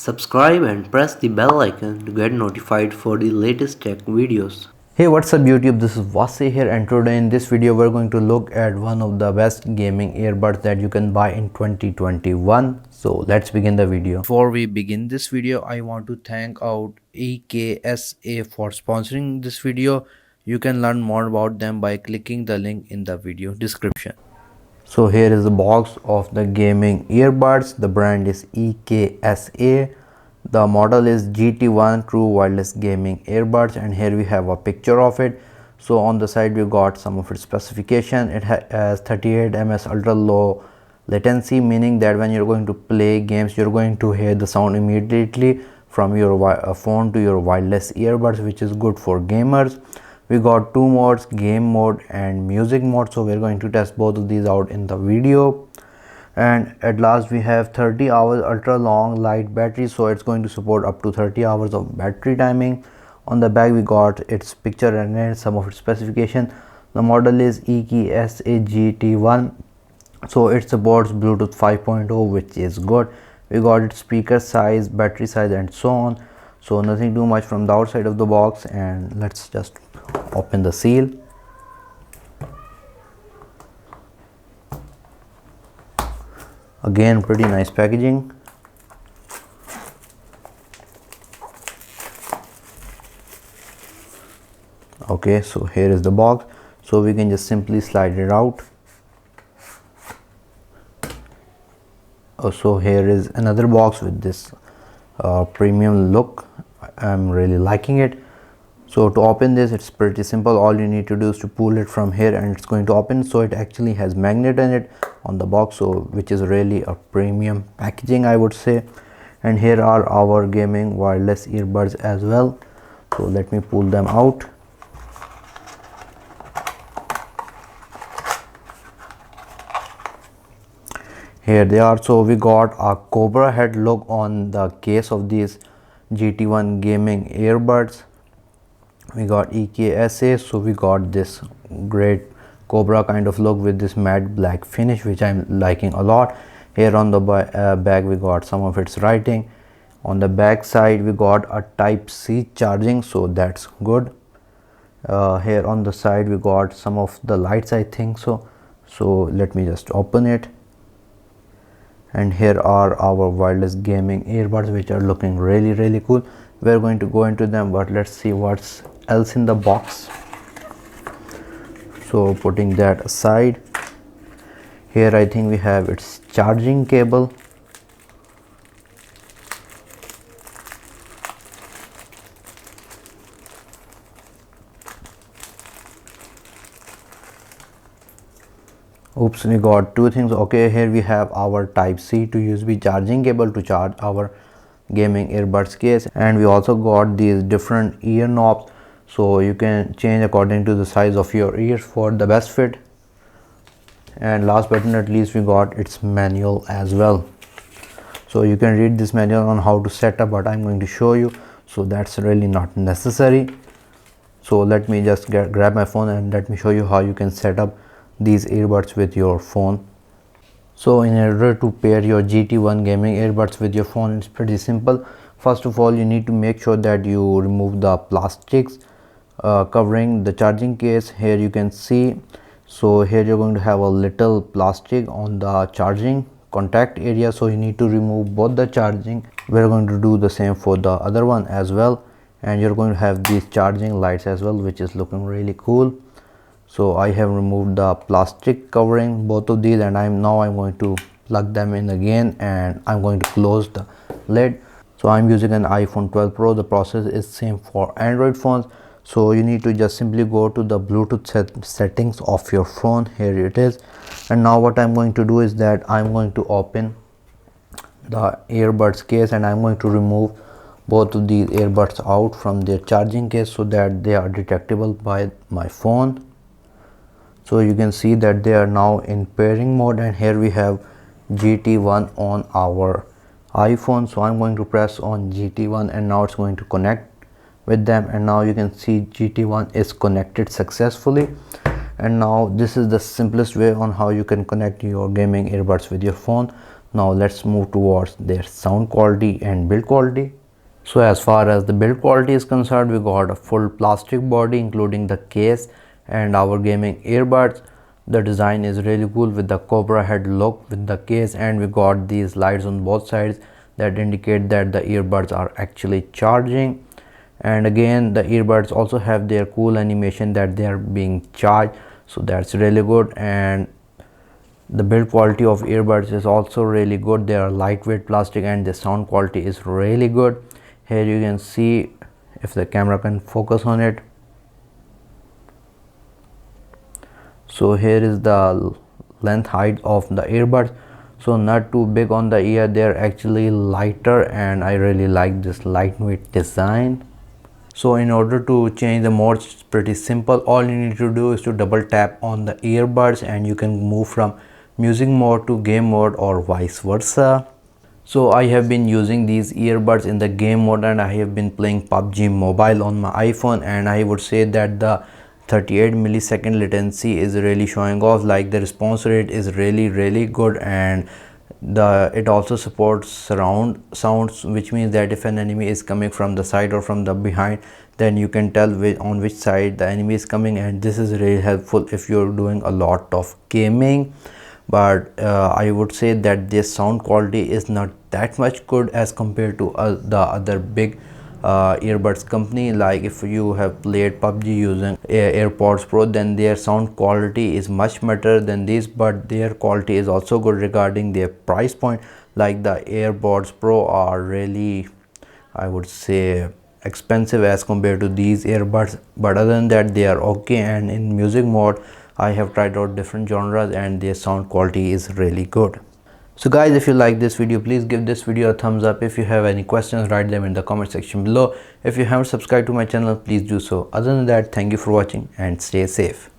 Subscribe and press the bell icon to get notified for the latest tech videos. Hey, what's up YouTube, this is Vasi here, and today in this video we're going to look at one of the best gaming earbuds that you can buy in 2021. So let's begin the video. Before we begin this video, I want to thank out EKSA for sponsoring this video. You can learn more about them by clicking the link in the video description. So here is the box of the gaming earbuds. The brand is EKSA. The model is GT1 True Wireless Gaming Earbuds, and here we have a picture of it. So on the side we got some of its specification. It has 38 ms ultra low latency, meaning that when you're going to play games you're going to hear the sound immediately from your phone to your wireless earbuds, which is good for gamers. We got two modes, game mode and music mode, so we're going to test both of these out in the video. And at last we have 30 hours ultra long light battery, so it's going to support up to 30 hours of battery timing. On the back we got its picture and some of its specification. The model is EKSA GT1, so it supports Bluetooth 5.0, which is good. We got its speaker size, battery size and so on. So nothing too much from the outside of the box, and let's just open the seal. Again, pretty nice packaging. Okay, so here is the box, so we can just simply slide it out. So here is another box with this premium look. I'm really liking it. So to open this, it's pretty simple. All you need to do is to pull it from here and it's going to open. So it actually has magnet in it on the box, so which is really a premium packaging, I would say. And here are our gaming wireless earbuds as well. So let me pull them out. Here they are. So we got a Cobra head look on the case of these GT1 gaming earbuds. We got EKSA, so we got this great Cobra kind of look with this matte black finish, which I'm liking a lot. Here on the back we got some of its writing. On the back side we got a type C charging, so that's good. Here on the side we got some of the lights, I think so. So let me just open it. And here are our wireless gaming earbuds, which are looking really cool. We're going to go into them, but let's see what's else in the box. So putting that aside, here I think we have its charging cable. Oops, we got two things. Okay, here we have our type C to USB charging cable to charge our gaming earbuds case, and we also got these different ear knobs, so you can change according to the size of your ears for the best fit. And last but not least, we got its manual as well, so you can read this manual on how to set up, but I'm going to show you, so that's really not necessary. So let me just grab my phone and let me show you how you can set up these earbuds with your phone. So in order to pair your GT1 gaming earbuds with your phone, it's pretty simple. First of all, you need to make sure that you remove the plastics covering the charging case. Here you can see, so here you're going to have a little plastic on the charging contact area, so you need to remove both the charging. We're going to do the same for the other one as well. And you're going to have these charging lights as well, which is looking really cool. So I have removed the plastic covering both of these, and I'm going to plug them in again, and I'm going to close the lid. So I'm using an iPhone 12 Pro. The process is same for Android phones. So you need to just simply go to the Bluetooth settings of your phone. Here it is. And now what I'm going to do is that I'm going to open the earbuds case, and I'm going to remove both of these earbuds out from their charging case so that they are detectable by my phone. So you can see that they are now in pairing mode, and here we have GT1 on our iPhone. So I'm going to press on GT1, and now it's going to connect with them, and now you can see GT1 is connected successfully. And now this is the simplest way on how you can connect your gaming earbuds with your phone. Now let's move towards their sound quality and build quality. So as far as the build quality is concerned, we got a full plastic body including the case and our gaming earbuds. The design is really cool with the cobra head look with the case, and we got these lights on both sides that indicate that the earbuds are actually charging. And again, the earbuds also have their cool animation that they are being charged, so that's really good. And the build quality of earbuds is also really good. They are lightweight plastic and the sound quality is really good. Here you can see, if the camera can focus on it. So here is the length height of the earbuds, so not too big on the ear, they're actually lighter, and I really like this lightweight design. So in order to change the mode, it's pretty simple. All you need to do is to double tap on the earbuds and you can move from music mode to game mode or vice versa. So I have been using these earbuds in the game mode and I have been playing PUBG Mobile on my iPhone, and I would say that the 38 millisecond latency is really showing off. Like, the response rate is really good, and it also supports surround sounds, which means that if an enemy is coming from the side or from the behind, then you can tell on which side the enemy is coming, and this is really helpful if you're doing a lot of gaming. But I would say that this sound quality is not that much good as compared to the other big earbuds company. Like, if you have played PUBG using AirPods Pro, then their sound quality is much better than this, but their quality is also good regarding their price point. Like, the AirPods Pro are really, I would say, expensive as compared to these earbuds, but other than that they are okay. And in music mode, I have tried out different genres and their sound quality is really good. So guys, if you like this video, please give this video a thumbs up. If you have any questions, write them in the comment section below. If you haven't subscribed to my channel, please do so. Other than that, thank you for watching and stay safe.